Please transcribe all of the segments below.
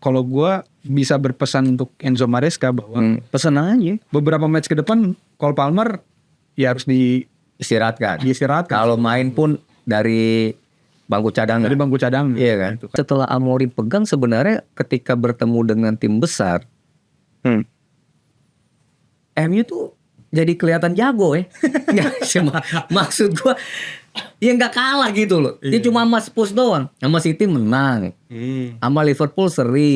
kalau gue bisa berpesan untuk Enzo Maresca bahwa pesan aja beberapa match ke depan Cole Palmer ya harus istirahatkan. diistirahatkan. Kalau main pun dari bangku cadangan. Dari bangku cadangan. Iya kan. Setelah Amorim pegang sebenarnya ketika bertemu dengan tim besar, MU tuh jadi kelihatan jago ya. Maksud gua ya nggak kalah gitu loh. Dia cuma sama Spurs doang. Sama City menang. Sama Liverpool seri.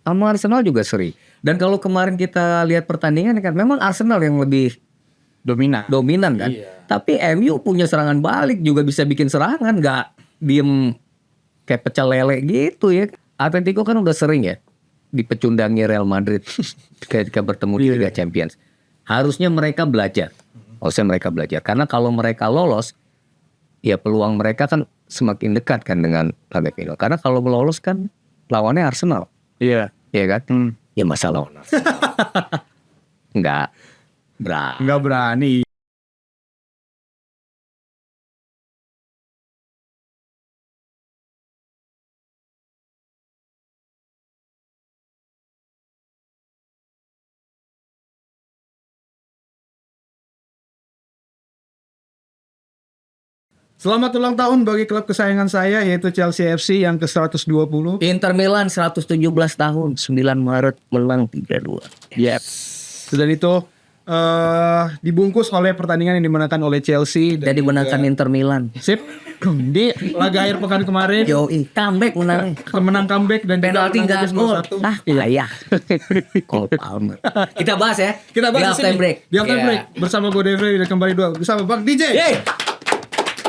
Sama Arsenal juga seri. Dan kalau kemarin kita lihat pertandingan kan memang Arsenal yang lebih dominan kan. Tapi MU punya serangan balik juga bisa bikin serangan, nggak diem kayak pecel lele gitu ya. Atletico kan udah sering ya dipecundangi Real Madrid ketika bertemu di Liga Champions. Harusnya mereka belajar. Karena kalau mereka lolos, ya peluang mereka kan semakin dekat kan dengan laga final. Karena kalau lolos kan lawannya Arsenal. Iya. Iya kan? Ya masa lawan Arsenal. Nggak berani. Selamat ulang tahun bagi klub kesayangan saya yaitu Chelsea FC yang ke-120. Inter Milan 117 tahun, 9 Maret menang 3-2. Yep. Dan itu dibungkus oleh pertandingan yang dimenangkan oleh Chelsea dan dimenangkan Inter Milan. Sip. Di laga akhir pekan kemarin. Yoi, comeback comeback dan penalti enggak gol. Iya. Cole Palmer. Kita bahas ya. Kita bahas di halftime break. Di halftime break bersama gue Devre dan kembali bersama Bang DJ.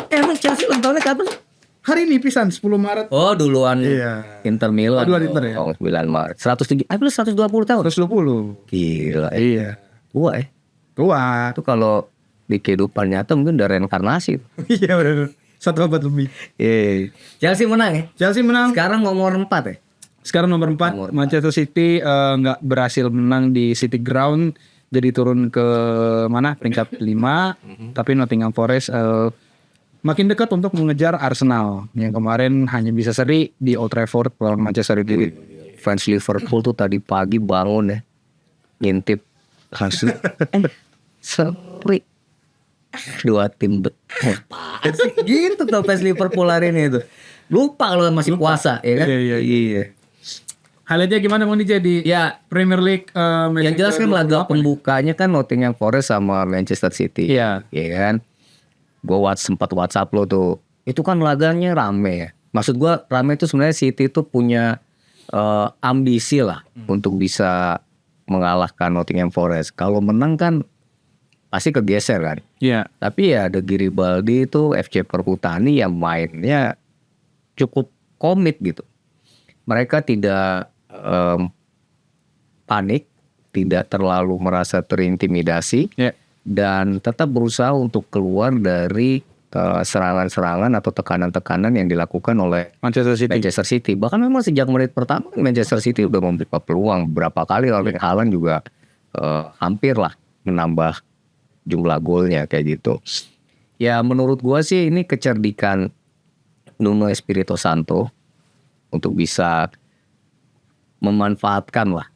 Emang Chelsea ulang tahunnya kapan? Hari ini pisan 10 Maret. Oh, duluan Inter Milan. Duluan Inter ya. 9 Maret. 120 tahun. 120. Gila. Iya. Tua ya. Tua. Itu kalau di kehidupan nyata mungkin udah reinkarnasi. Iya benar. 1 abad lebih. Iya. Chelsea menang ya? Chelsea menang. Sekarang nomor 4 ya? Sekarang nomor 4. Manchester City nggak berhasil menang di City Ground. Jadi turun ke mana? Peringkat 5. Tapi Nottingham Forest makin dekat untuk mengejar Arsenal yang kemarin hanya bisa seri di Old Trafford lawan Manchester United. Fans Liverpool tuh tadi pagi bangun ya, ngintip hasil seri 2 tim gitu tuh fans Liverpool hari ini tuh. Lupa kalau masih puasa ya kan? Iya. Highlightnya gimana Bang DJ di Premier League? Yang jelas kan laga pembukanya kan Nottingham Forest sama Manchester City. Iya kan? Gue sempat WhatsApp lo tuh, itu kan laganya rame ya. Maksud gue rame itu sebenarnya City itu punya ambisi lah untuk bisa mengalahkan Nottingham Forest. Kalau menang kan pasti kegeser kan. Iya. Tapi ya ada Garibaldi itu FC Perhutani yang mainnya cukup komit gitu. Mereka tidak panik, tidak terlalu merasa terintimidasi. Dan tetap berusaha untuk keluar dari serangan-serangan atau tekanan-tekanan yang dilakukan oleh Manchester City. Bahkan memang sejak menit pertama Manchester City udah membuka peluang beberapa kali. Lalu Haaland juga hampir lah menambah jumlah golnya kayak gitu. Ya menurut gua sih ini kecerdikan Nuno Espirito Santo untuk bisa memanfaatkan lah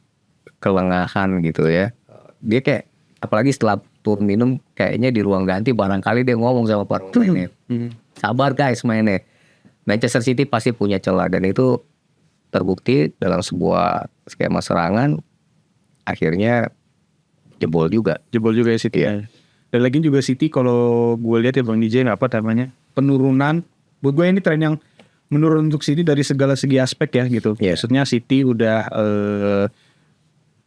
kelengahan gitu ya. Dia kayak apalagi setelah turun minum kayaknya di ruang ganti barangkali dia ngomong sama para pemainnya. Sabar guys mainnya. Manchester City pasti punya celah dan itu terbukti dalam sebuah skema serangan akhirnya jebol juga ya City. Dan lagi juga City kalau gue lihat ya Bang DJ penurunan. Buat gue ini tren yang menurun untuk City dari segala segi aspek ya gitu. Maksudnya City udah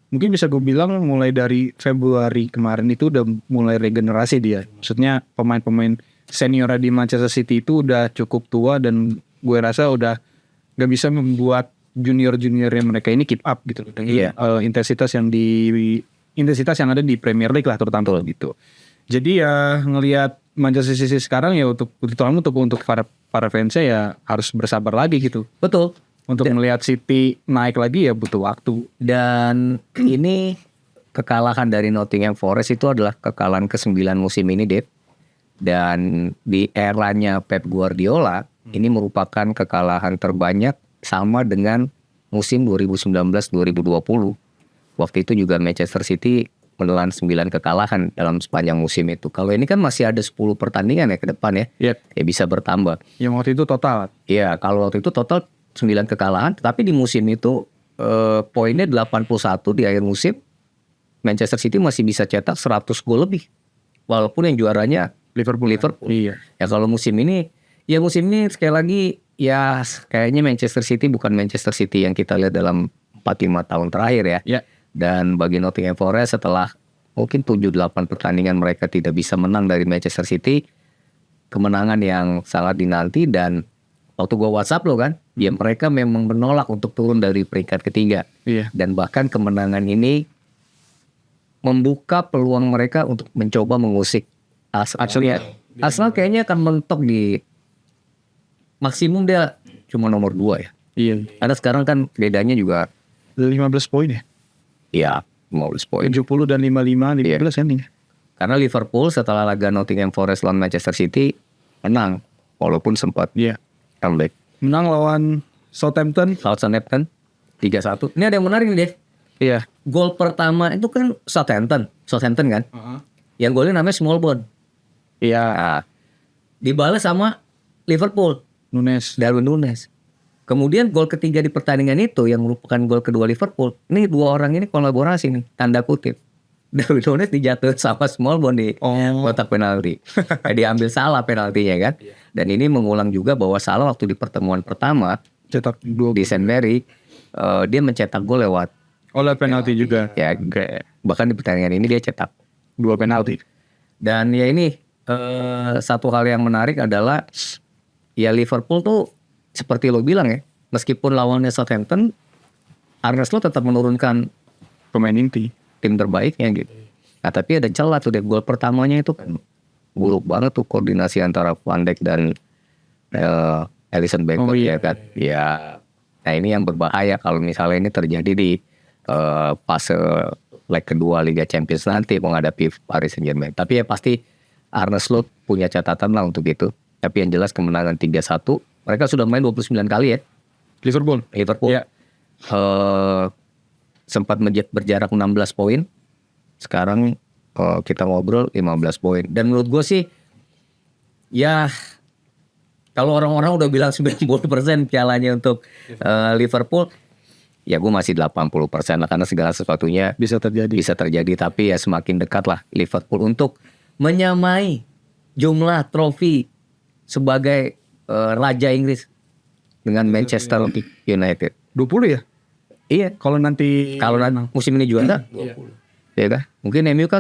mungkin bisa gue bilang mulai dari Februari kemarin itu udah mulai regenerasi dia. Maksudnya pemain-pemain senior di Manchester City itu udah cukup tua dan gue rasa udah gak bisa membuat junior-juniornya mereka ini keep up gitu. Dengan intensitas yang ada di Premier League lah terutama gitu. Jadi ya ngelihat Manchester City sekarang ya untuk para fansnya ya harus bersabar lagi gitu. Betul. Untuk melihat City naik lagi ya butuh waktu. Dan ini kekalahan dari Nottingham Forest itu adalah kekalahan ke-9 musim ini, Dave. Dan di eranya Pep Guardiola, ini merupakan kekalahan terbanyak sama dengan musim 2019-2020. Waktu itu juga Manchester City menelan 9 kekalahan dalam sepanjang musim itu. Kalau ini kan masih ada 10 pertandingan ya ke depan ya. Iya. Ya bisa bertambah. Yang waktu itu total. Iya, kalau waktu itu total 9 kekalahan, tapi di musim itu poinnya 81 di akhir musim. Manchester City masih bisa cetak 100 gol lebih. Walaupun yang juaranya Liverpool. Iya. Ya kalau musim ini sekali lagi ya kayaknya Manchester City bukan Manchester City yang kita lihat dalam 4-5 tahun terakhir ya. Iya. Dan bagi Nottingham Forest setelah mungkin 7-8 pertandingan mereka tidak bisa menang dari Manchester City, kemenangan yang sangat dinanti. Dan waktu gue WhatsApp lo kan, ya mereka memang menolak untuk turun dari peringkat ketiga. Iya. Dan bahkan kemenangan ini membuka peluang mereka untuk mencoba mengusik Arsenal. Arsenal kayaknya akan mentok di maksimum dia cuma nomor 2 ya. Iya. Karena sekarang kan bedanya juga 15 poin ya. ya 15 poin. 70 dan 55, 15 kan nih. Karena Liverpool setelah laga Nottingham Forest lawan Manchester City menang walaupun sempat Iya. comeback. Menang lawan Southampton. Southampton 3-1. Ini ada yang menarik nih, Dev. Iya. Gol pertama itu kan Southampton kan. Yang golnya namanya Smallbone. Iya. Nah, dibalas sama Liverpool, Nunes. Darwin Nunes. Kemudian gol ketiga di pertandingan itu yang merupakan gol kedua Liverpool. Ini dua orang ini kolaborasi nih, tanda kutip. Darwin Nunes dijatuhin sama Smallbone di kotak penalti. Diambil salah penaltinya kan. Dan ini mengulang juga bahwa salah waktu di pertemuan pertama Cetak 2 di St. Mary, dia mencetak gol lewat oleh penalti juga. ya bahkan di pertandingan ini dia cetak 2 penalti. Dan ya ini satu hal yang menarik adalah ya Liverpool tuh seperti lo bilang ya, meskipun lawannya Southampton, Arne Slot tetap menurunkan Pemain inti. tim terbaiknya gitu. Nah tapi ada celah tuh deh, gol pertamanya itu kan buruk banget tuh koordinasi antara Van Dijk dan Alisson Becker ya kan. Ya, nah ini yang berbahaya kalau misalnya ini terjadi di fase leg kedua Liga Champions nanti menghadapi Paris Saint-Germain. Tapi ya pasti Arne Slot punya catatan lah untuk itu. Tapi yang jelas kemenangan 3-1. Mereka sudah main 29 kali ya. Liverpool. Iya. Sempat berjarak 16 poin. Sekarang kita ngobrol 15 poin. Dan menurut gue sih ya kalau orang-orang udah bilang 90% pialanya untuk Liverpool, ya gue masih 80% lah karena segala sesuatunya Bisa terjadi. tapi ya semakin dekat lah Liverpool untuk menyamai jumlah trofi sebagai Raja Inggris dengan Manchester United. 20 ya? Iya. Kalau nanti Musim ini juara 20. Ya kan? Mungkin MU kan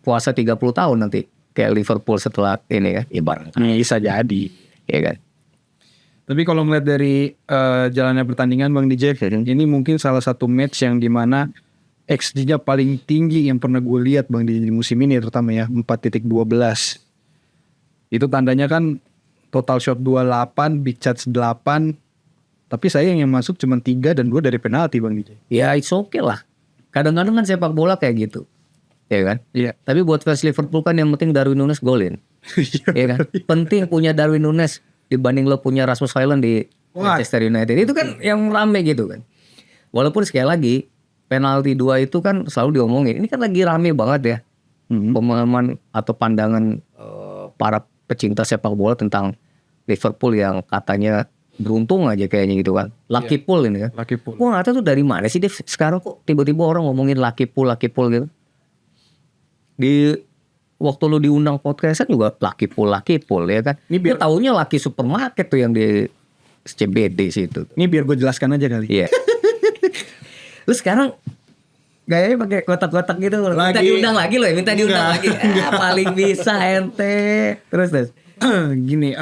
puasa 30 tahun nanti kayak Liverpool setelah ini kan. Ya barangkali. bisa jadi. Ya kan? Tapi kalau melihat dari jalannya pertandingan Bang DJ, ini mungkin salah satu match yang dimana XG-nya paling tinggi yang pernah gue lihat Bang di musim ini terutama ya 4.12. Itu tandanya kan total shot 28, big chance 8. Tapi sayang yang masuk cuma 3 dan 2 dari penalti Bang DJ. Ya it's okay lah. Kadang-kadang kan sepak bola kayak gitu. Ya kan? Iya. Tapi buat fans Liverpool kan yang penting Darwin Nunes golin. Ya kan? Penting punya Darwin Nunes dibanding lo punya Rasmus Højlund di Manchester United. Itu kan yang rame gitu kan. Walaupun sekali lagi penalti 2 itu kan selalu diomongin. Ini kan lagi rame banget ya. Pemahaman atau pandangan para pecinta sepak bola tentang Liverpool yang katanya beruntung aja kayaknya gitu kan. Lucky pull ini kan. Lucky pull. Gua gak tahu tuh dari mana sih Dev. Sekarang kok tiba-tiba orang ngomongin lucky pull gitu. Di waktu lu diundang podcastan juga lucky pull ya kan. Ini biar taunya lucky supermarket tuh yang di CBD situ. Ini biar gue jelaskan aja kali. Iya. Lu sekarang gayanya pakai kotak-kotak gitu. Minta diundang lagi loh, minta diundang lagi. Paling bisa ente. Terus. Gini,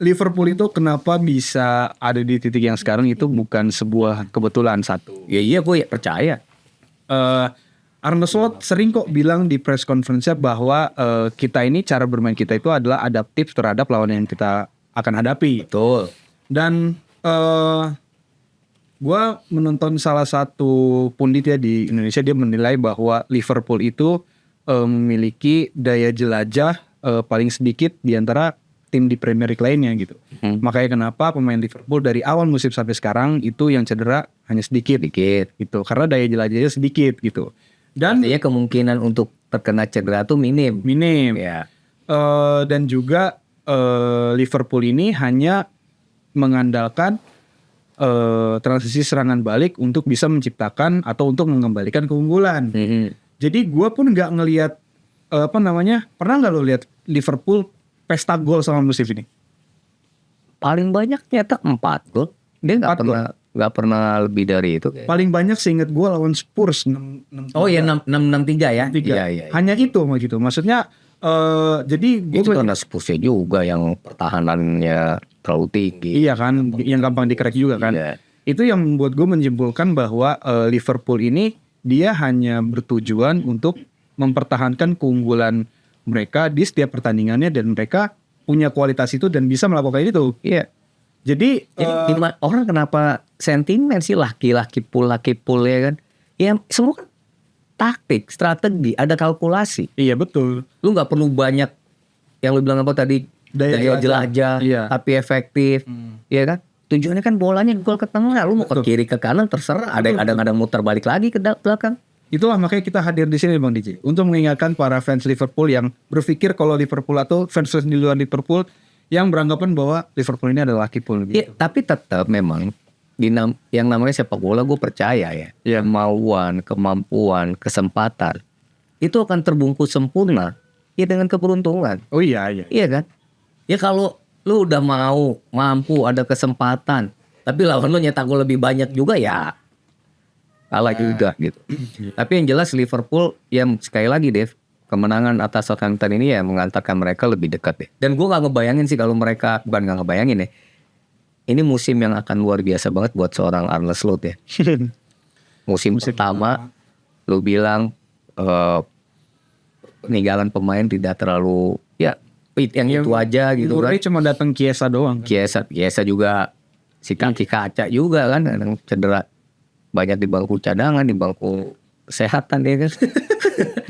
Liverpool itu kenapa bisa ada di titik yang sekarang itu bukan sebuah kebetulan satu. Ya iya gue percaya. Arne Slot sering kok bilang di press conference-nya bahwa kita ini cara bermain kita itu adalah adaptif terhadap lawan yang kita akan hadapi. Betul. Dan gue menonton salah satu pundit ya di Indonesia, dia menilai bahwa Liverpool itu memiliki daya jelajah paling sedikit di antara tim di Premier League lainnya gitu. Makanya kenapa pemain Liverpool dari awal musim sampai sekarang itu yang cedera hanya sedikit gitu. Karena daya jelajahnya sedikit gitu. Dan Artinya kemungkinan untuk terkena cedera tuh minim. Ya. Dan juga Liverpool ini hanya mengandalkan transisi serangan balik untuk bisa menciptakan atau untuk mengembalikan keunggulan. Jadi gue pun nggak ngelihat pernah nggak lo lihat Liverpool pesta gol sama musim ini? Paling banyak nyetak 4 gol. Dia nggak 4 pernah lebih dari itu. Paling banyak seingat gue lawan Spurs 6-3. Oh ya 6-6-3 ya. 6-3. Iya. Hanya itu gitu. Maksudnya jadi Itu karena Spursnya juga yang pertahanannya terlalu tinggi. iya kan, yang gampang di-crack juga kan. Iya. Itu yang membuat gue menyimpulkan bahwa Liverpool ini dia hanya bertujuan untuk mempertahankan keunggulan mereka di setiap pertandingannya dan mereka punya kualitas itu dan bisa melakukan itu. Iya. Jadi Orang kenapa sentimen sih laki-laki pool ya kan? Ya semua kan taktik, strategi, ada kalkulasi. iya betul. Lu nggak perlu banyak yang lu bilang apa tadi daya jelajah, Iya. tapi efektif, ya kan? Tujuannya kan bolanya gol ke tengah, lu mau ke kiri ke kanan terserah. Ada kadang-kadang muter balik lagi ke belakang. Itulah makanya kita hadir di sini Bang DJ untuk mengingatkan para fans Liverpool yang berpikir kalau Liverpool atau fans di luar Liverpool yang beranggapan bahwa Liverpool ini adalah Liverpool Ya, gitu. tapi tetap memang yang namanya sepak bola gue percaya ya, Iya. kemampuan, kesempatan itu akan terbungkus sempurna ya dengan keberuntungan. Oh iya. Iya kan? Ya kalau lu udah mampu ada kesempatan, tapi lawan lu nyetak gol lebih banyak juga ya kalah juga gitu. Tapi yang jelas Liverpool ya sekali lagi Dev, kemenangan atas Southampton ini ya mengantarkan mereka lebih dekat deh. Dan gue gak ngebayangin sih kalau mereka, bukan gak ngebayangin ya, ini musim yang akan luar biasa banget buat seorang Arne Slot ya. Musim pertama lu bilang peninggalan pemain tidak terlalu ya yang itu aja gitu kan. Murray cuma datang Chiesa doang. Kiesa juga si kaki kaca juga kan, kadang cedera banyak di bangku cadangan, di bangku kesehatan dia kan.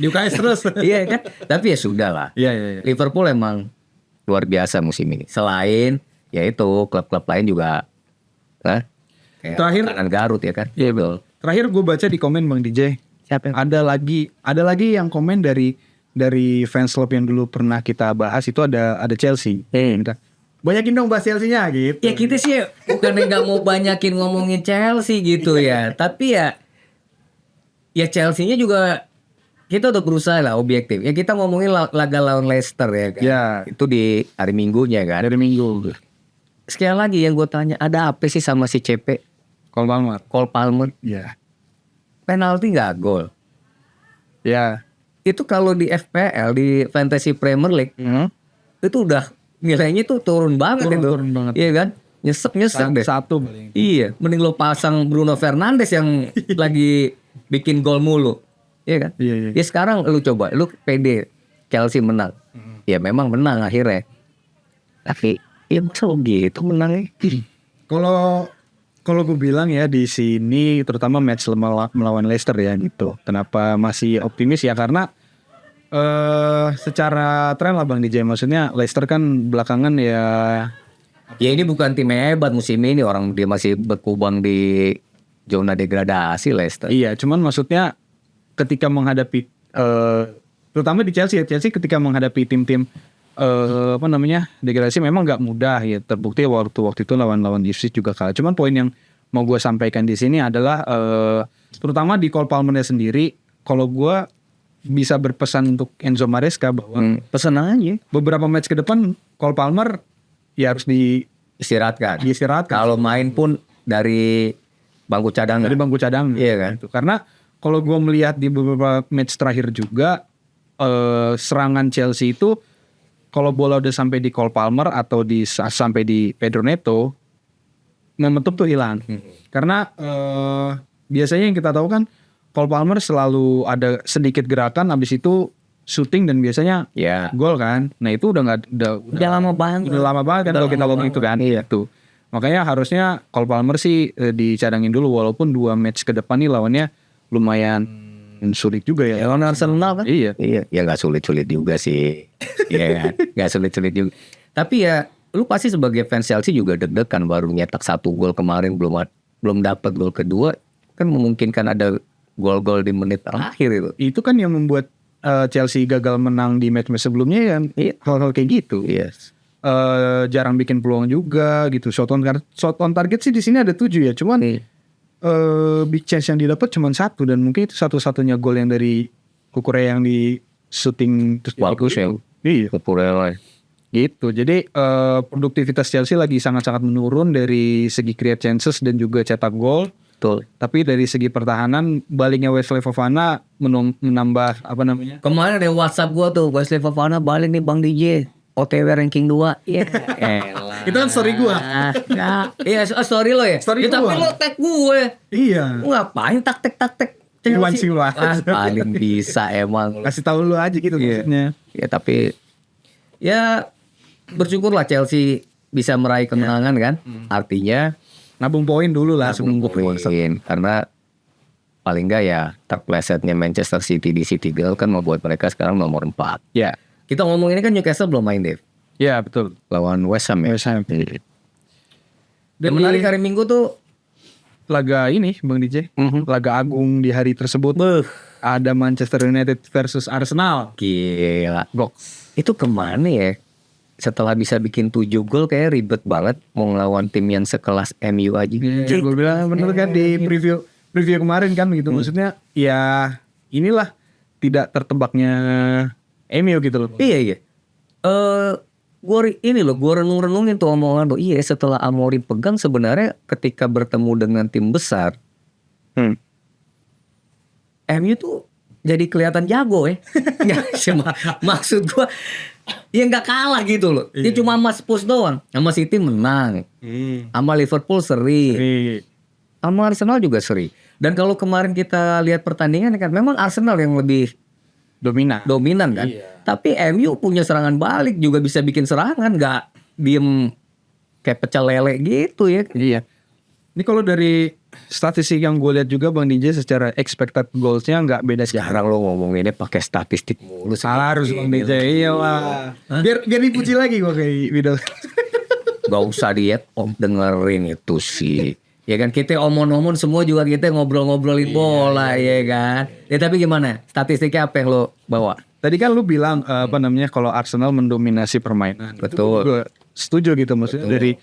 Di UKS terus. Iya kan, tapi ya sudah lah. Iya. Liverpool emang luar biasa musim ini. Selain ya itu klub-klub lain juga, kayak kanan Garut ya kan. Iya betul. Terakhir gue baca di komen Bang DJ. Siapa yang Ada lagi yang komen dari fans club yang dulu pernah kita bahas itu ada Chelsea. Kita, banyakin dong bahas Chelsea-nya gitu. Ya kita sih bukannya nggak mau banyakin ngomongin Chelsea gitu ya, tapi ya Chelsea-nya juga kita udah berusaha lah objektif. Ya kita ngomongin laga lawan Leicester ya kan. Ya. Itu di hari Minggunya kan. Dari Minggu. Sekali lagi yang gue tanya, ada apa sih sama si CP Cole Palmer? Ya. Penalti nggak gol. Ya. Itu kalau di FPL di Fantasy Premier League itu udah nilainya tuh turun banget. Turun banget. Iya kan? Nyesek deh. Satu paling. Iya, mending lo pasang Bruno Fernandes yang lagi bikin gol mulu. Iya kan? Iya. Ya sekarang lu coba, lu pede Chelsea menang. Ya memang menang akhirnya. Tapi ya masa lo gitu menangnya? Kalau gue bilang ya di sini terutama match melawan Leicester ya gitu. Kenapa masih optimis ya karena secara tren lah Bang DJ, maksudnya Leicester kan belakangan ya ini bukan tim yang hebat musim ini, orang dia masih berkubang di zona degradasi Leicester. iya, cuman maksudnya ketika menghadapi terutama di Chelsea ketika menghadapi tim-tim degradasi memang nggak mudah ya, terbukti waktu itu lawan Ipswich juga kalah. Cuman poin yang mau gue sampaikan di sini adalah terutama di Cole Palmer sendiri, kalau gue bisa berpesan untuk Enzo Maresca bahwa Pesan aja beberapa match ke depan Cole Palmer ya harus istirahatkan. diistirahatkan Kalau main pun dari bangku cadangan. dari bangku cadang. Iya kan? Gitu. Karena kalau gue melihat di beberapa match terakhir juga serangan Chelsea itu kalau bola udah sampai di Cole Palmer atau sampai di Pedro Neto, momentum tuh hilang. Karena biasanya yang kita tahu kan Cole Palmer selalu ada sedikit gerakan, habis itu shooting dan biasanya gol kan. Nah itu udah lama banget. Udah lama banget kan kalau kita ngomong itu kan. Iya tuh. Makanya harusnya Cole Palmer sih dicadangin dulu, walaupun 2 match ke depan nih lawannya lumayan sulit juga ya. Lawan Arsenal kan? Iya. Ya nggak sulit-sulit juga sih. Iya kan? Nggak sulit-sulit juga. Tapi ya lu pasti sebagai fans Chelsea juga deg-degan baru nyetak 1 gol kemarin belum dapat gol kedua kan memungkinkan ada gol-gol di menit terakhir itu. Itu kan yang membuat Chelsea gagal menang di match-match sebelumnya kan. Hal-hal kayak gitu. Yes. Jarang bikin peluang juga gitu. Shot on target sih di sini ada 7 ya. Cuman big chance yang didapat cuma 1 dan mungkin itu satu-satunya gol yang dari Kukurea yang di shooting terus Bagus ya. Iya. Kukurea. Gitu. Jadi produktivitas Chelsea lagi sangat-sangat menurun dari segi create chances dan juga cetak gol. Betul. Tapi dari segi pertahanan baliknya Wesley Fofana menambah apa namanya? Kemarin ada WhatsApp gua tuh Wesley Fofana balik nih Bang DJ. OTW ranking 2. Iya. Elah. Itu kan story gua. Iya, story lo ya. Story Ya, tapi gua. lo tag gue. Iya. Ngapain taktik Iwan Silva. Paling bisa emang. Kasih tahu lu aja gitu maksudnya. Ya tapi ya bersyukurlah Chelsea bisa meraih kemenangan kan. Artinya Nabung poin dulu lah sebelum poin karena paling enggak ya terplesetnya Manchester City di City Girl kan membuat mereka sekarang nomor 4. Ya. Kita ngomong ini kan Newcastle belum main Dave. Ya betul. Lawan West Ham ya. West Ham. Dan menarik hari Minggu tuh Laga ini Bang DJ. Laga agung di hari tersebut. Ada Manchester United versus Arsenal. Gila. Itu kemana ya? Setelah bisa bikin 7 gol kayak ribet banget mau ngelawan tim yang sekelas MU aja. Ya, gue bilang bener kan di preview kemarin kan gitu. Maksudnya ya inilah tidak tertebaknya MU gitu loh. Iya. Gue renung-renungin tuh omongan lo. Iya, setelah Amorim pegang sebenarnya ketika bertemu dengan tim besar, MU tuh jadi kelihatan jago ya. Maksud gue, ya nggak kalah gitu loh. Dia cuma sama Spurs doang. Sama City menang, sama Liverpool seri, sama Arsenal juga seri. Dan kalau kemarin kita lihat pertandingan kan, memang Arsenal yang lebih dominan kan. Tapi MU punya serangan balik juga bisa bikin serangan, nggak diem kayak pecel lele gitu ya. Iya. Ini kalau dari statistik yang gue lihat juga Bang DJ secara expected goals-nya nggak beda sih. Jarang lo ngomonginnya pakai statistik mulu. Harus Bang DJ. Iya lah. Biar dipuji lagi gue kayak video. Gak usah diet dengerin itu sih. Ya kan kita omong-omong semua juga kita ngobrol-ngobrolin bola ya kan. Ya tapi gimana? Statistiknya apa yang lo bawa? Tadi kan lu bilang apa namanya kalau Arsenal mendominasi permainan. Betul. Gue setuju gitu maksudnya dari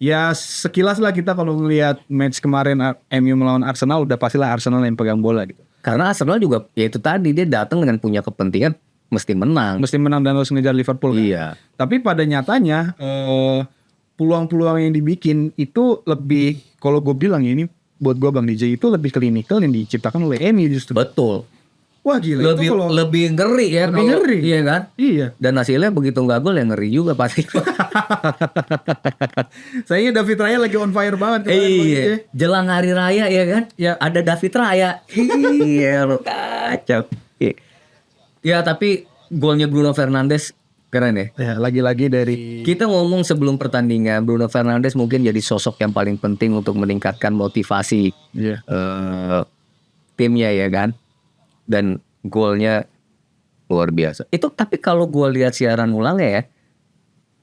ya sekilas lah kita kalau ngelihat match kemarin MU melawan Arsenal udah pastilah Arsenal yang pegang bola gitu. Karena Arsenal juga ya itu tadi dia datang dengan punya kepentingan mesti menang. Mesti menang dan harus ngejar Liverpool kan. Iya. Tapi pada nyatanya peluang-peluang yang dibikin itu lebih kalau gue bilang ya ini buat gue Bang DJ itu lebih klinikal yang diciptakan oleh MU justru. Betul. Wah gila Lebih itu kalau lebih ngeri ya. Lebih ngeri. Iya kan? Iya. Dan hasilnya begitu nggak gol yang ngeri juga pasti. Sayangnya David Raya lagi on fire banget kemarin, Bang Iya. DJ. Jelang hari raya ya kan? Ya ada David Raya. Iya lo kacau. Ya tapi golnya Bruno Fernandes keren ya. Ya lagi-lagi dari Kita ngomong sebelum pertandingan Bruno Fernandes mungkin jadi sosok yang paling penting untuk meningkatkan motivasi Iya. timnya ya kan. Dan golnya luar biasa. Itu tapi kalau gue lihat siaran ulang ya,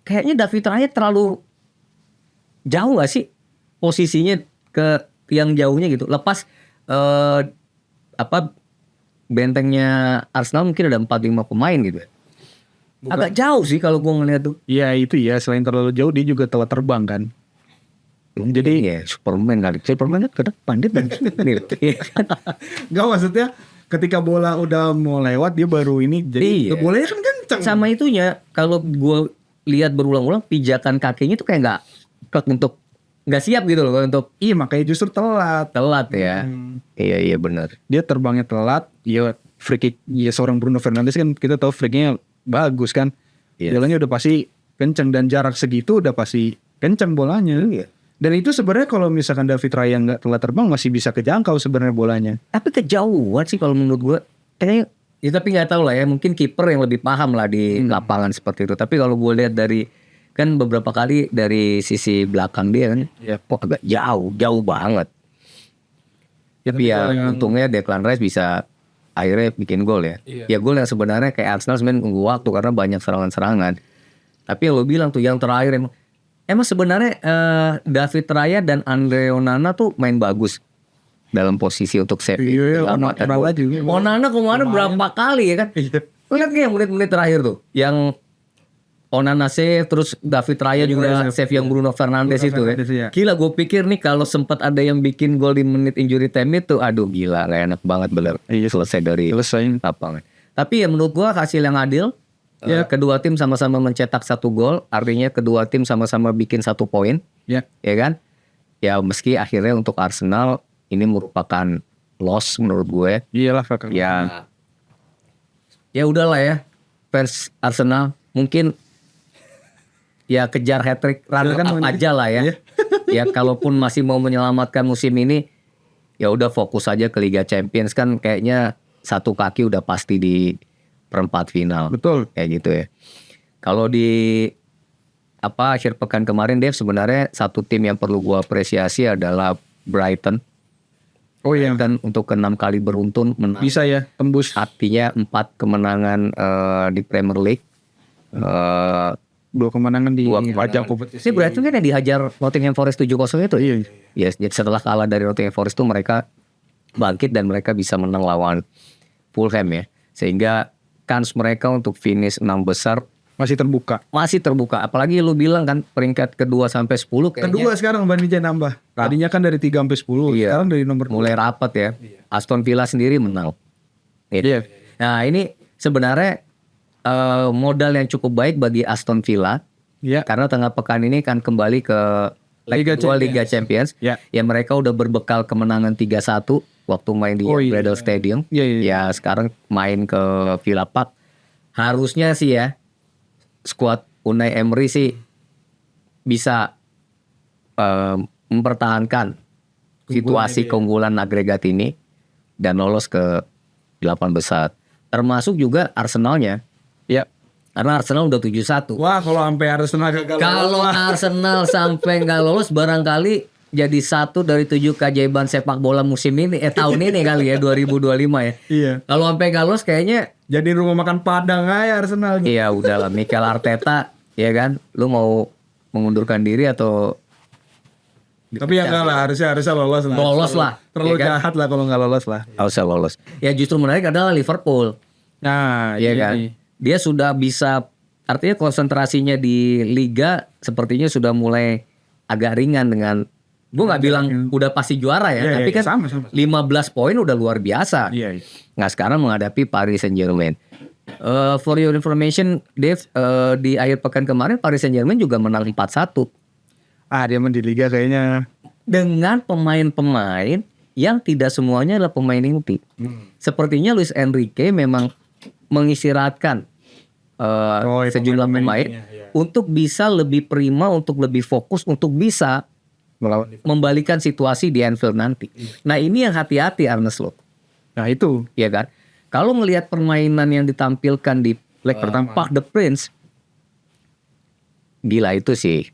kayaknya David Raya terlalu jauh gak sih posisinya ke yang jauhnya gitu. Lepas bentengnya Arsenal mungkin ada 4-5 pemain gitu. Agak jauh sih kalau gue ngeliat tuh. Ya itu ya selain terlalu jauh dia juga telah terbang kan. Jadi ya Superman kali. Superman ke depan dia Gak maksudnya ketika bola udah mau lewat dia baru ini jadi bolanya kan kenceng. Sama itunya kalau gue lihat berulang-ulang pijakan kakinya tuh kayak nggak siap gitu loh untuk Iya makanya justru telat ya. Iya benar. dia terbangnya telat. Ya free kick ya seorang Bruno Fernandes kan kita tahu free kicknya bagus kan. Jalannya udah pasti kenceng dan jarak segitu udah pasti kenceng bolanya. Dan itu sebenarnya kalau misalkan David Raya nggak telat terbang masih bisa kejangkau sebenarnya bolanya. Tapi kejauhan sih kalau menurut gue. Kayaknya ya tapi nggak tahu lah ya, mungkin kiper yang lebih paham lah di lapangan seperti itu. Tapi kalau gue lihat dari kan beberapa kali dari sisi belakang dia kan, kok agak jauh banget. Tapi ya untungnya Declan Rice bisa akhirnya bikin gol ya. Ya gol yang sebenarnya kayak Arsenal sebenarnya nunggu waktu karena banyak serangan-serangan. Tapi lo bilang tuh yang terakhir emang sebenarnya David Raya dan Andre Onana tuh main bagus dalam posisi untuk save. Iya, Onana juga. Onana kemarin berapa kali ya kan? Lu lihat nggak yang menit-menit terakhir tuh, yang Onana save, terus David Raya juga save yang Bruno Fernandes itu ya. Gila, gue pikir nih kalau sempat ada yang bikin gol di menit injury time itu, aduh gila, gak enak banget bener. Selesai dari lapangan. Tapi ya menurut gue hasil yang adil. Ya, kedua tim sama-sama mencetak 1 gol, artinya kedua tim sama-sama bikin 1 poin. Ya kan? Ya meski akhirnya untuk Arsenal ini merupakan loss menurut gue. Iyalah, ya udahlah ya, fans Arsenal mungkin ya kejar hat-trick runner up aja lah ya. Ya kalaupun masih mau menyelamatkan musim ini, ya udah fokus aja ke Liga Champions, kan kayaknya 1 kaki udah pasti di perempat final. Betul. Kayak gitu ya. Kalau di akhir pekan kemarin, Dev, sebenarnya satu tim yang perlu gua apresiasi adalah Brighton. Oh iya. Dan untuk ke-6 kali beruntun menang. Bisa ya tembus. Artinya 4 kemenangan di Premier League. 2 kemenangan di ajang kompetisi. Ini Brighton kan yang dihajar Nottingham Forest 7-0 itu. Iya. Yes, jadi setelah kalah dari Nottingham Forest itu mereka bangkit dan mereka bisa menang lawan Fulham ya. Sehingga kans mereka untuk finish 6 besar masih terbuka. Apalagi lu bilang kan peringkat kedua sampai 10 kayaknya. Kedua sekarang Banija nambah. Tadinya kan dari 3 sampai 10. Iya. Sekarang dari nomor 2. Mulai rapat ya. Aston Villa sendiri menang. Iya. Nah, ini sebenarnya modal yang cukup baik bagi Aston Villa. Iya. Karena tengah pekan ini kan kembali ke Liga Champions. Ya. Ya mereka udah berbekal kemenangan 3-1 waktu main di Bradle Stadium. Ya sekarang main ke Villa Park. Harusnya sih ya skuad Unai Emery sih bisa mempertahankan situasi keunggulan agregat ini dan lolos ke 8 besar. Termasuk juga Arsenalnya. Ya. Karena Arsenal udah 7-1. Wah, kalau sampai Arsenal gagal. Kalau Arsenal sampai nggak lolos, barangkali jadi 1 dari 7 keajaiban sepak bola musim ini, tahun ini kali ya, 2025 ya. Iya. Kalau sampai nggak lolos kayaknya jadi rumah makan Padang aja Arsenal. Iya udahlah, Mikel Arteta ya kan, lu mau mengundurkan diri atau? Tapi ya enggak lah, harusnya lolos lah. Lolos lah. Terlalu ya kan? jahat lah kalau nggak lolos lah. Harusnya lolos. Ya justru menarik adalah Liverpool. Nah, ya kan. Dia sudah bisa, artinya konsentrasinya di liga sepertinya sudah mulai agak ringan dengan, gue nggak bilang udah pasti juara ya, tapi kan sama. 15 poin udah luar biasa. Iya. Nah sekarang menghadapi Paris Saint-Germain. For your information, Dave, di akhir pekan kemarin Paris Saint-Germain juga menang 4-1. Dia main di liga kayaknya. Dengan pemain-pemain yang tidak semuanya adalah pemain inti. Sepertinya Luis Enrique memang mengistirahatkan sejumlah pemain untuk bisa lebih prima, untuk lebih fokus, untuk bisa membalikan situasi di Anfield nanti. Nah ini yang hati-hati Arne Slot. Nah itu. Iya kan? Kalau ngelihat permainan yang ditampilkan di leg pertama Parc des Princes, gila itu sih.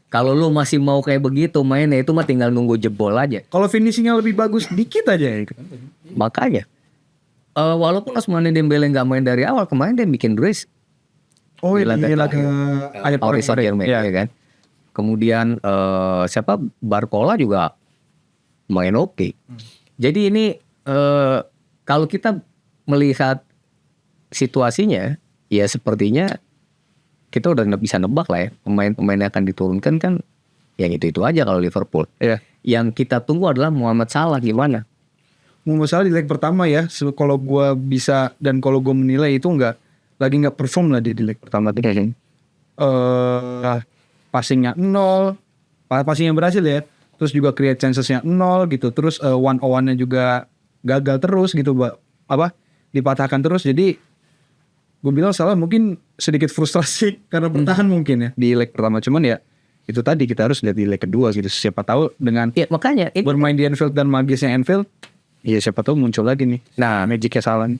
Kalau lu masih mau kayak begitu mainnya, itu mah tinggal nunggu jebol aja. Kalau finishingnya lebih bagus dikit aja ya. Makanya walaupun Ousmane Dembele nggak main dari awal, kemarin dia bikin brace. Oh iya ke Paris Saint-Germain ya kan. Kemudian siapa, Barcola juga main oke. Jadi ini kalau kita melihat situasinya, ya sepertinya kita udah bisa nebak lah ya, pemain-pemain yang akan diturunkan kan yang itu aja kalau Liverpool. Iya. Yang kita tunggu adalah Mohamed Salah gimana. Mohamed Salah di leg pertama ya, kalau gue bisa dan kalau gue menilai itu nggak perform lah di leg pertama tuh. Passingnya 0, passingnya berhasil ya, terus juga create chancesnya 0 gitu, terus one on one-nya juga gagal terus gitu, dipatahkan terus. Jadi gue bilang Salah mungkin sedikit frustrasi karena bertahan mungkin ya di leg pertama, cuman ya itu tadi kita harus lihat di leg kedua gitu, siapa tahu dengan makanya bermain di Anfield dan magisnya Anfield, ya siapa tahu muncul lagi nih. Nah, magicnya Salah.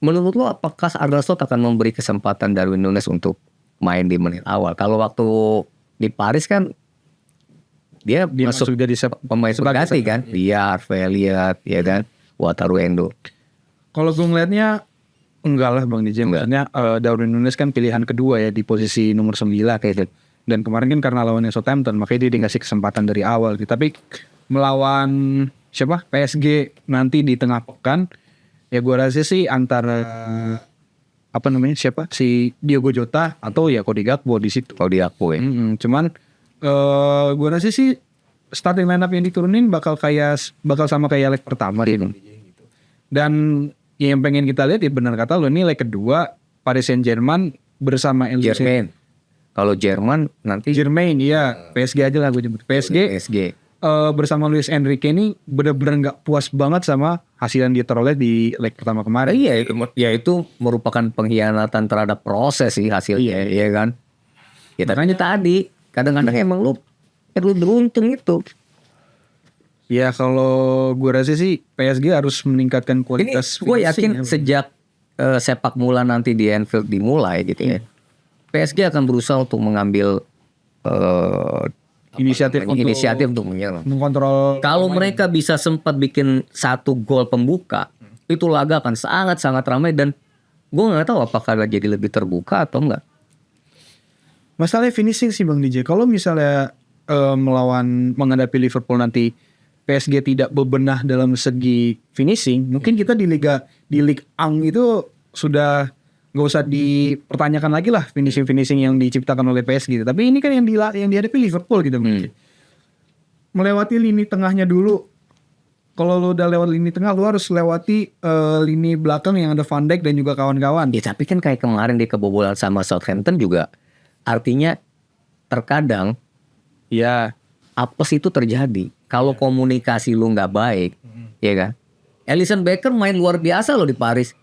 Menurut lo apakah Arne Slot akan memberi kesempatan Darwin Núñez untuk main di menit awal? Kalau waktu di Paris kan dia masuk jadi pemain pengganti kan, dia Harvey Elliott ya kan, Wataru Endo. Kalau gue ngeliatnya Enggak lah Bang DJ, Enggak. maksudnya Darwin Núñez kan pilihan kedua ya di posisi nomor 9 kayak gitu. Dan kemarin kan karena lawannya Southampton makanya dia dikasih kesempatan dari awal gitu. Tapi melawan siapa? PSG nanti di tengah pekan ya gue rasa sih antara apa namanya siapa? Si Diogo Jota atau ya Cody Gakpo di situ. Kalau diakui. Cuman gue rasa sih starting lineup yang diturunin bakal sama kayak leg pertama gitu. Dan yang pengen kita lihat ya benar kata lo, ini leg kedua Paris Saint-Germain bersama Jermain. Kalau Jerman nanti Germain, iya PSG aja lah gue jemput. PSG bersama Luis Enrique ini benar-benar nggak puas banget sama hasil yang dia peroleh di leg pertama kemarin. Iya, ya itu merupakan pengkhianatan terhadap proses sih hasilnya, iya kan? Ya makanya tadi kadang-kadang emang lu perlu beruntung itu. Ya kalau gue rasa sih PSG harus meningkatkan Ini kualitas. gue yakin finishing ya. sejak sepak bola nanti di Anfield dimulai gitu ya, PSG akan berusaha untuk mengambil Inisiatif untuk menyerang. mengkontrol. Kalau mereka bisa sempat bikin 1 gol pembuka, itu laga akan sangat-sangat ramai dan gue nggak tahu apakah jadi lebih terbuka atau enggak. Masalah finishing sih Bang DJ. Kalau misalnya menghadapi Liverpool nanti PSG tidak bebenah dalam segi finishing, mungkin kita di Ligue 1 itu sudah nggak usah dipertanyakan lagi lah finishing yang diciptakan oleh PSG. Tapi ini kan yang dihadapi Liverpool gitu. Melewati lini tengahnya dulu. Kalau lu udah lewat lini tengah, lu harus lewati lini belakang yang ada Van Dijk dan juga kawan-kawan. Ya tapi kan kayak kemarin dia kebobolan sama Southampton juga, artinya terkadang Ya, apes itu terjadi kalau komunikasi lu nggak baik, ya kan? Alisson Becker main luar biasa loh di Paris.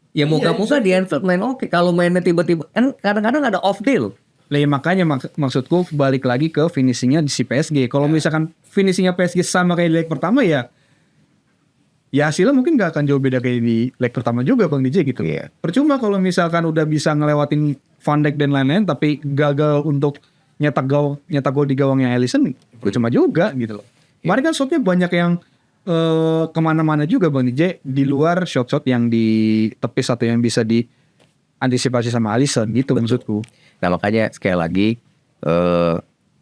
Ya moga-moga di Anfield main oke. Kalau mainnya tiba-tiba, kan kadang-kadang ada off day loh. lah ya makanya maksudku balik lagi ke finishingnya di si PSG. Kalau misalkan finishingnya PSG sama kayak di leg pertama ya hasilnya mungkin gak akan jauh beda kayak di leg pertama juga Bang DJ gitu. Iya. Percuma kalau misalkan udah bisa ngelewatin Van Dijk dan lain-lain tapi gagal untuk nyetak gol di gawangnya Alisson, percuma juga gitu loh. Kemarin kan shotnya banyak yang kemana-mana juga Bang DJ di luar shot-shot yang di tepis atau yang bisa diantisipasi sama Alisson gitu maksudku. Nah makanya sekali lagi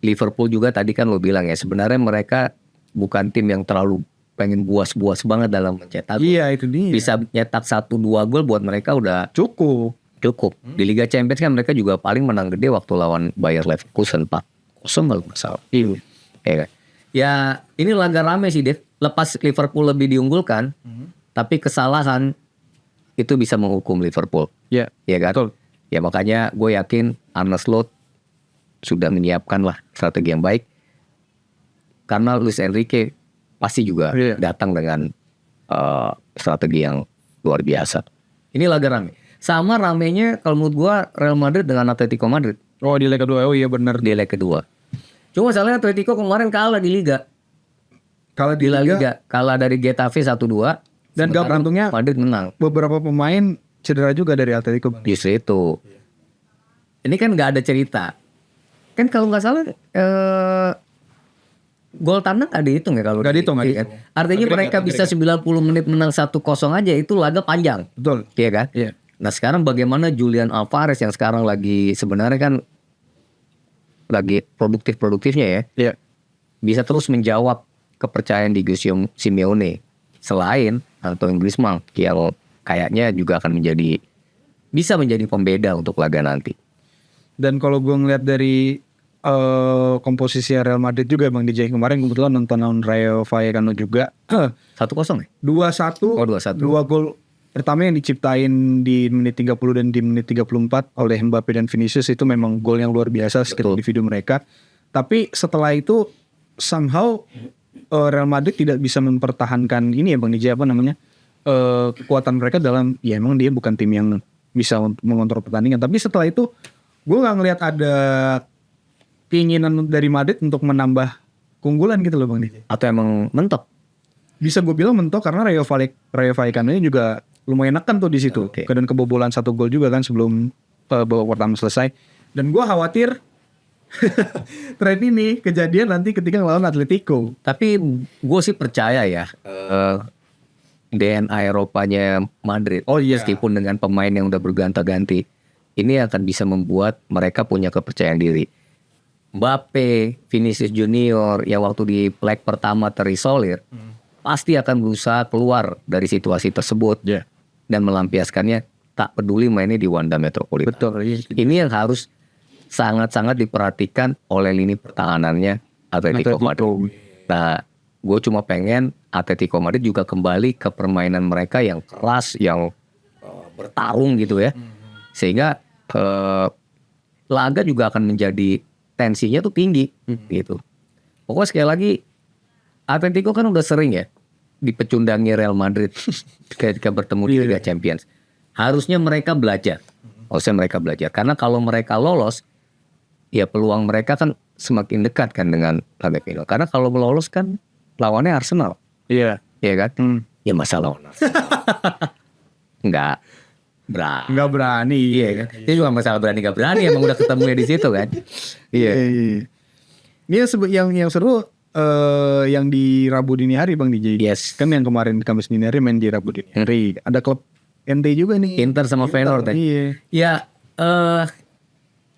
Liverpool juga tadi kan lo bilang ya sebenarnya mereka bukan tim yang terlalu pengen buas-buas banget dalam mencetak gol. Iya itu dia. Bisa nyetak 1-2 gol buat mereka udah Cukup. Di Liga Champions kan mereka juga paling menang gede waktu lawan Bayer Leverkusen 4-0 kalau nggak salah. Iya. Ya kan? Ya ini laga rame sih Dev. Lepas Liverpool lebih diunggulkan, tapi kesalahan itu bisa menghukum Liverpool. Ya. Ya kan? Betul. Ya makanya gue yakin Arne Slot sudah menyiapkan lah strategi yang baik. Karena Luis Enrique pasti juga datang dengan strategi yang luar biasa. Ini laga rame. Sama ramenya kalau menurut gue Real Madrid dengan Atletico Madrid. Oh di leg kedua, oh iya benar. Di leg kedua. Cuma salahnya Atletico kemarin kalah di Liga. Kalau Di La Liga kalah dari Getafe 1-2. Dan gak beruntungnya Madrid menang. beberapa pemain cedera juga dari Atletico. Justru itu. Ini kan nggak ada cerita. Kan kalau nggak salah gol tandang nggak dihitung ya kalau Nggak dihitung, nggak iya kan? Artinya mereka bisa 90 menit menang 1-0 aja itu laga panjang. Betul. Iya kan? Iya. Nah sekarang bagaimana Julian Alvarez yang sekarang lagi sebenarnya kan lagi produktifnya ya. Iya. Bisa terus menjawab kepercayaan di Giuseppe Simeone. Selain Antoine Griezmann yang kayaknya juga akan bisa menjadi pembeda untuk laga nanti. Dan kalau gue ngeliat dari komposisi Real Madrid juga Bang DJ, kemarin kebetulan nonton Rayo Vallecano juga. 1-0 ya? 2-1. Oh 2-1. Dua gol pertama yang diciptain di menit 30 dan di menit 34 oleh Mbappe dan Vinicius itu memang gol yang luar biasa skill individu mereka. Tapi setelah itu somehow Real Madrid tidak bisa mempertahankan ini ya Bang DJ kekuatan mereka dalam ya emang dia bukan tim yang bisa mengontrol pertandingan. Tapi setelah itu gue nggak ngelihat ada keinginan dari Madrid untuk menambah keunggulan gitu loh Bang DJ. Atau emang mentok? Bisa gue bilang mentok karena Rayo Vallecano ini juga lumayan nekan tuh di situ. Okay. Dan kebobolan 1 gol juga kan sebelum babak pertama selesai. Dan gue khawatir tren ini kejadian nanti ketika ngelawan Atletico. Tapi gue sih percaya ya DNA Eropanya Madrid. Oh iya. Meskipun dengan pemain yang udah berganti-ganti, ini akan bisa membuat mereka punya kepercayaan diri. Mbappe, Vinicius Junior yang waktu di leg pertama terisolir, pasti akan berusaha keluar dari situasi tersebut Ya. dan melampiaskannya, tak peduli mainnya di Wanda Metropolitano. Betul. Iya. Ini yang harus sangat-sangat diperhatikan oleh lini pertahanannya Atletico Madrid. Nah, gue cuma pengen Atletico Madrid juga kembali ke permainan mereka yang keras, yang bertarung gitu ya. Sehingga laga juga akan menjadi tensinya tuh tinggi gitu. Pokoknya sekali lagi Atletico kan udah sering ya dipecundangi Real Madrid ketika bertemu di Liga Champions. Harusnya mereka belajar. Karena kalau mereka lolos, ya peluang mereka kan semakin dekat kan dengan laga final. Karena kalau lolos kan lawannya Arsenal. Iya. Iya kan? Ya masa lawan Arsenal. Enggak berani. Nggak berani. Iya kan? Ini juga masalah berani gak berani, emang udah ketemu di situ kan. Iya. Ini yang seru yang di Rabu dini hari Bang DJ. Yes. Kan yang kemarin Kamis dini hari main di Rabu dini hari. Ada klub NT juga nih. Inter sama Feyenoord. Iya. Ya,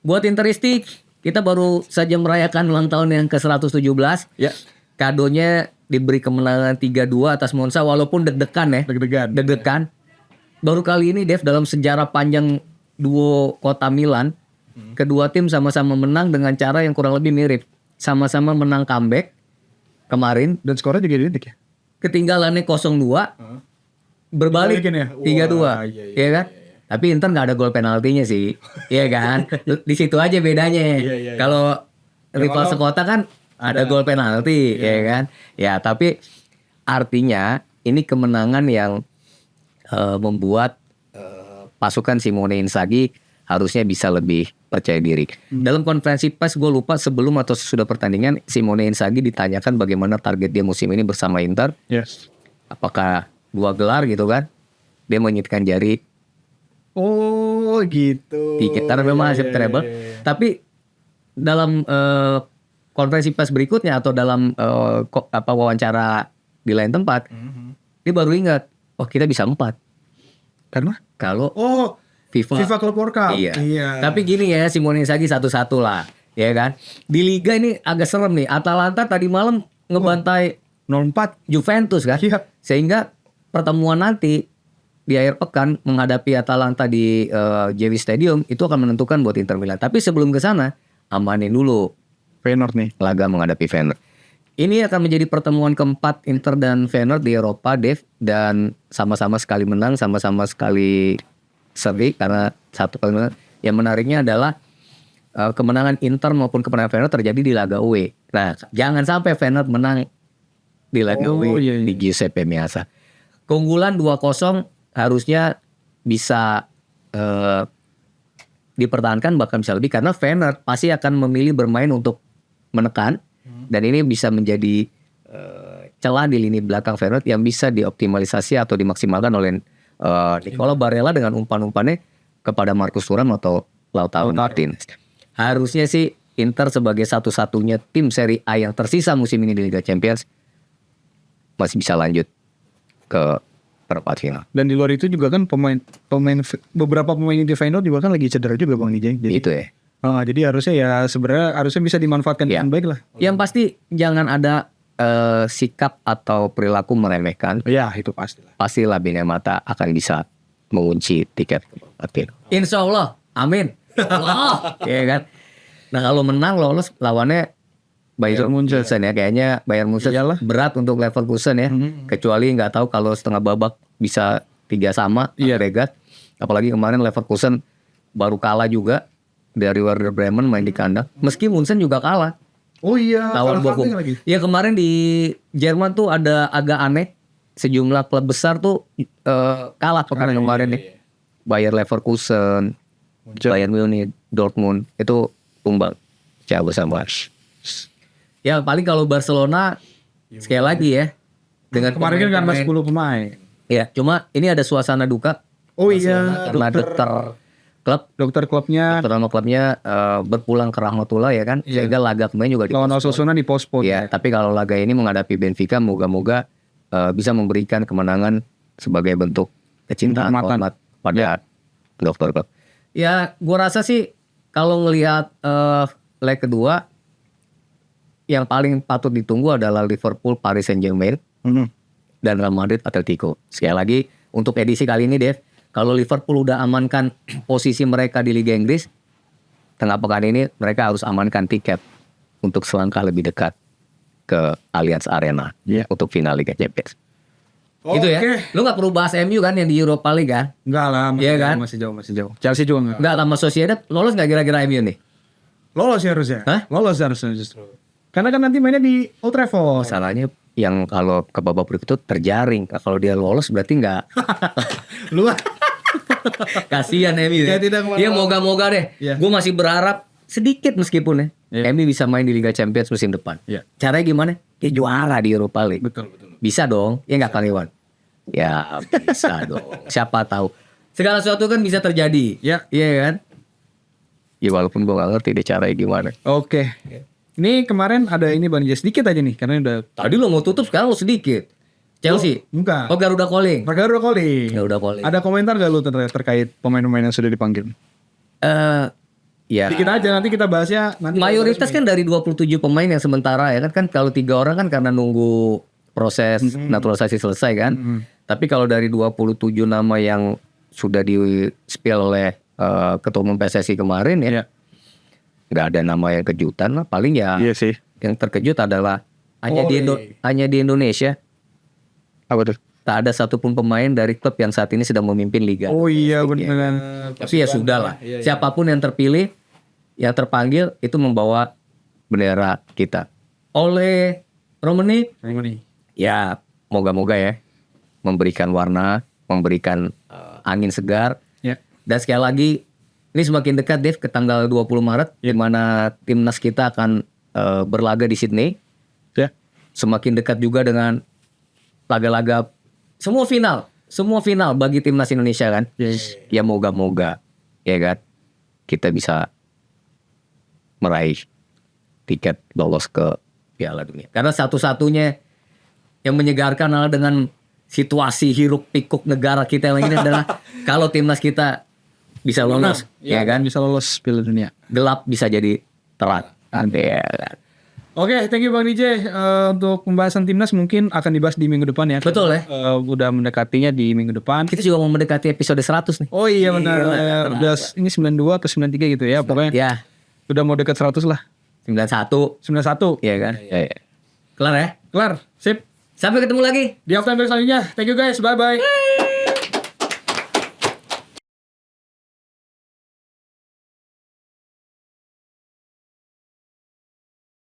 buat Interistik, kita baru saja merayakan ulang tahun yang ke-117. Ya. Kadonya diberi kemenangan 3-2 atas Monza, walaupun deg-degan ya. Deg-degan. Baru kali ini Dev, dalam sejarah panjang duo kota Milan, kedua tim sama-sama menang dengan cara yang kurang lebih mirip. Sama-sama menang comeback kemarin. Dan skornya juga identik ya. Ketinggalannya 0-2, berbalik Balikin ya? 3-2, Wah, iya kan? Tapi Inter nggak ada gol penaltinya sih, iya kan? Di situ aja bedanya. Kalau rival sekota kan ada gol penalti, ya kan? Ya, tapi artinya ini kemenangan yang membuat pasukan Simone Inzaghi harusnya bisa lebih percaya diri. Dalam konferensi pers gue lupa sebelum atau sesudah pertandingan, Simone Inzaghi ditanyakan bagaimana target dia musim ini bersama Inter. Yes. Apakah 2 gelar gitu kan? Dia menyitkan jari. Oh gitu. Karena memang hasil treble. Tapi dalam konferensi pers berikutnya atau dalam wawancara di lain tempat, dia baru ingat, oh kita bisa 4. Karena? Kalau FIFA Club World Cup. Iya. Tapi gini ya, Simone Inzaghi satu-satu lah, ya kan? Di Liga ini agak serem nih. Atalanta tadi malam ngebantai 0-4 Juventus kan? Iya. Sehingga pertemuan nanti di akhir pekan menghadapi Atalanta di JW Stadium itu akan menentukan buat Inter Milan. Tapi sebelum ke sana, amanin dulu Feyenoord nih. laga menghadapi Feyenoord. Ini akan menjadi pertemuan keempat Inter dan Feyenoord di Eropa, Dev, dan sama-sama sekali menang, sama-sama sekali seri karena satu kali menang. Yang menariknya adalah kemenangan Inter maupun kemenangan Feyenoord terjadi di laga away. Nah, jangan sampai Feyenoord menang di laga away di Giuseppe Meazza. Keunggulan 2-0 harusnya bisa dipertahankan, bahkan bisa lebih, karena Feyenoord pasti akan memilih bermain untuk menekan. Dan ini bisa menjadi celah di lini belakang Feyenoord yang bisa dioptimalisasi atau dimaksimalkan oleh Nicola Barella dengan umpan-umpannya kepada Marcus Thuram atau Lautaro Martinez. Harusnya sih Inter sebagai satu-satunya tim Serie A yang tersisa musim ini di Liga Champions masih bisa lanjut ke perempat final. Dan di luar itu juga kan beberapa pemain di Feyenoord juga kan lagi cedera juga Bang Nijay. Jadi Itu ya. jadi harusnya harusnya bisa dimanfaatkan dengan baik lah. Yang pasti jangan ada sikap atau perilaku meremehkan. Ya itu pasti lah. Pastilah Bina Mata akan bisa mengunci tiket ke perempat final. Insya Allah, amin. Allah, ya kan. Nah kalau menang lolos lawannya Bayern Munchen ya, kayaknya Bayern Munchen berat untuk Leverkusen ya. Kecuali nggak tahu kalau setengah babak bisa 3 sama agregat. Apalagi kemarin Leverkusen baru kalah juga dari Werder Bremen main di kandang. Meski Munchen juga kalah. Oh iya. Lawan Bochum. Ya kemarin di Jerman tuh ada agak aneh. Sejumlah klub besar tuh kalah pekan kemarin nih. Bayer Leverkusen, Bayern Munich, Dortmund itu tumbang jauh sama. Ya paling kalau Barcelona sekali lagi ya dengan kemarin kan nambah 10 pemain. Ya cuma ini ada suasana duka. Oh iya. Karena dokter klubnya berpulang ke rahmatullah ya kan. Sehingga laga kemarin juga lawan Osasuna di postpone. Ya tapi kalau laga ini menghadapi Benfica moga-moga bisa memberikan kemenangan sebagai bentuk kecintaan Penghormatan. hormat pada dokter Klopp. Ya, gua rasa sih kalau ngelihat leg kedua yang paling patut ditunggu adalah Liverpool, Paris Saint-Germain, dan Real Madrid, Atletico. Sekali lagi untuk edisi kali ini, Dev, kalau Liverpool udah amankan posisi mereka di Liga Inggris, tengah pekan ini mereka harus amankan tiket untuk selangkah lebih dekat ke Allianz Arena untuk final Liga Champions. Gitu ya. Lu gak perlu bahas MU kan yang di Europa League kan? Enggak lah, Iya kan? masih jauh. Chelsea juga enggak. Enggak, sama Sociedad lolos gak kira-kira MU nih? Lolos ya harusnya. Hah? Lolos harusnya justru. Karena kan nanti mainnya di Old Trafford. Masalahnya yang kalau ke babak berikut itu terjaring. Kalau dia lolos berarti nggak. Lu Kasihan MU ya. Kayak tidak kemana-mana. Iya moga-moga deh. Iya. Gue masih berharap sedikit meskipun ya. Iya. MU bisa main di Liga Champions musim depan. Iya. Caranya gimana? Ya juara di Europa League. betul. Bisa dong. Ya nggak Kaliwan? Ya bisa dong. Siapa tahu. Segala sesuatu kan bisa terjadi. Ya. Iya kan? Ya walaupun gue gak ngerti deh caranya gimana. Oke. Ini kemarin ada ini Bang Jess sedikit aja nih karena udah Tadi lo mau tutup sekarang lo sedikit. Chelsea. enggak. Oh Garuda Calling. Garuda Calling. Garuda Calling. Ada komentar gak lu terkait pemain-pemain yang sudah dipanggil? Ya. Dikit aja nanti kita bahasnya nanti. Mayoritas kan dari 27 pemain yang sementara ya kan kalau 3 orang kan karena nunggu proses naturalisasi selesai kan. Tapi kalau dari 27 nama yang sudah di-spill oleh ketua umum PSSI kemarin ya. Iya. Nggak ada nama yang kejutan lah. Paling ya Iya sih. yang terkejut adalah hanya di Indonesia Apa tuh? tak ada satupun pemain dari klub yang saat ini sedang memimpin liga. Oh iya beneran. Tapi ya sudah lah. Siapapun yang terpilih, yang terpanggil itu membawa bendera kita. Oleh Romani, ya moga-moga ya memberikan warna, memberikan angin segar. Ya. Dan sekali lagi ini semakin dekat Dev ke tanggal 20 Maret di mana timnas kita akan berlaga di Sydney. Ya. Semakin dekat juga dengan laga-laga semua final bagi timnas Indonesia kan. Yes. Ya moga-moga ya kan kita bisa meraih tiket lolos ke Piala Dunia. Karena satu-satunya yang menyegarkan adalah dengan situasi hiruk pikuk negara kita yang ini adalah kalau timnas kita bisa lolos, ya kan? Bisa lolos Piala Dunia. Gelap bisa jadi terang. Ya kan? Oke, thank you Bang DJ. Untuk pembahasan timnas mungkin akan dibahas di minggu depan ya. Betul ya. Udah mendekatinya di minggu depan. Kita juga mau mendekati episode 100 nih. Oh iya benar. Udah ini 92 atau 93 gitu ya. Pokoknya Ya, udah mau dekat 100 lah. 91. 91. Iya kan? Kelar ya? Kelar. Sip. Sampai ketemu lagi. Di halftime break selanjutnya. Thank you guys. Bye bye.